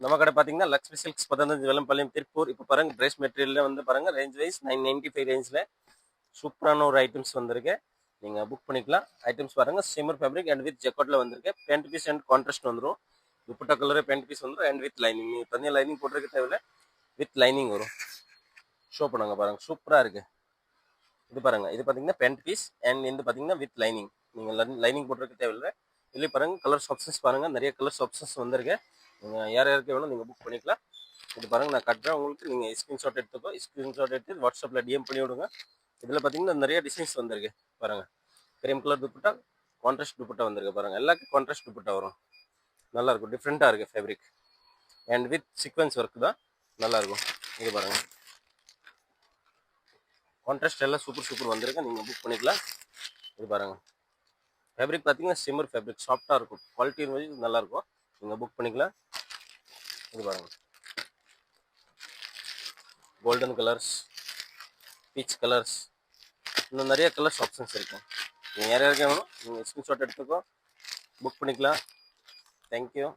நம்ம கடை பார்த்தீங்கன்னா லக்ஷ்மி சில்க்ஸ் 15 வெள்ளம்பாளையம் திருப்பூர். இப்போ பாருங்க ட்ரெஸ் மெட்டீரியலில் வந்து பாருங்க ரேஞ்ச் வைஸ் 995 ரேஞ்சில் சூப்பரான ஒரு ஐட்டம்ஸ் வந்திருக்கு. நீங்கள் புக் பண்ணிக்கலாம். ஐட்டம்ஸ் பாருங்க சிம்மர் ஃபேப்ரிக் அண்ட் வித் ஜெக்கார்டில் வந்திருக்கு. பேண்ட் பீஸ் அண்ட் கான்ட்ராஸ்ட் வந்துடும். துப்பட்டா கலரு பேண்ட் பீஸ் வந்துடும் அண்ட் வித் லைனிங். நீங்கள் தனியாக லைனிங் போட்டிருக்க தேவையில்ல, வித் லைனிங் வரும். ஷோ பண்ணுங்க பாருங்க, சூப்பராக இருக்கு. இது பாருங்க, இது பார்த்தீங்கன்னா பேண்ட் பீஸ் அண்ட் இது பார்த்தீங்கன்னா வித் லைனிங். நீங்கள் லைனிங் போட்டிருக்க தேவையில்லை. இதுலேயே பாருங்க கலர்ஸ் ஆப்ஷன்ஸ் பாருங்க, நிறைய கலர்ஸ் ஆப்ஷன்ஸ் வந்திருக்கு. நீங்கள் யாருக்கு வேணும் நீங்கள் புக் பண்ணிக்கலாம். இது பாருங்கள் நான் கட்டுறேன் உங்களுக்கு. நீங்கள் ஸ்க்ரீன்ஷாட் எடுத்துக்கோ. ஸ்க்ரீன்ஷாட் எடுத்து வாட்ஸ்அப்பில் டிஎம் பண்ணி விடுங்க. இதில் பார்த்தீங்கன்னா நிறைய டிசைன்ஸ் வந்திருக்கு பாருங்கள். Cream colour dupatta, contrast dupatta வந்திருக்கு பாருங்கள். எல்லாருக்கும் கான்ட்ராஸ்ட் துப்பட்டா வரும். நல்லாயிருக்கும், டிஃப்ரெண்ட்டாக இருக்குது fabric and with sequins work தான், நல்லாயிருக்கும். இது பாருங்கள் கான்ட்ராஸ்ட் எல்லாம் சூப்பர் வந்திருக்கு. நீங்கள் புக் பண்ணிக்கலாம். இது பாருங்கள் ஃபேப்ரிக் பார்த்தீங்கன்னா சிம்மர் ஃபேப்ரிக், சாஃப்டாக இருக்கும். குவாலிட்டி வைஸ் நல்லாயிருக்கும். நீங்கள் புக் பண்ணிக்கலாம். இது பாருங்கள் கோல்டன் கலர்ஸ், பீச் கலர்ஸ், இன்னும் நிறைய கலர்ஸ் ஆப்ஷன்ஸ் இருக்கு. நீங்கள் யார் யாருக்கு வேணும் நீங்கள் ஸ்க்ரீன்ஷாட் எடுத்துக்கோ, புக் பண்ணிக்கலாம். தேங்க்யூ.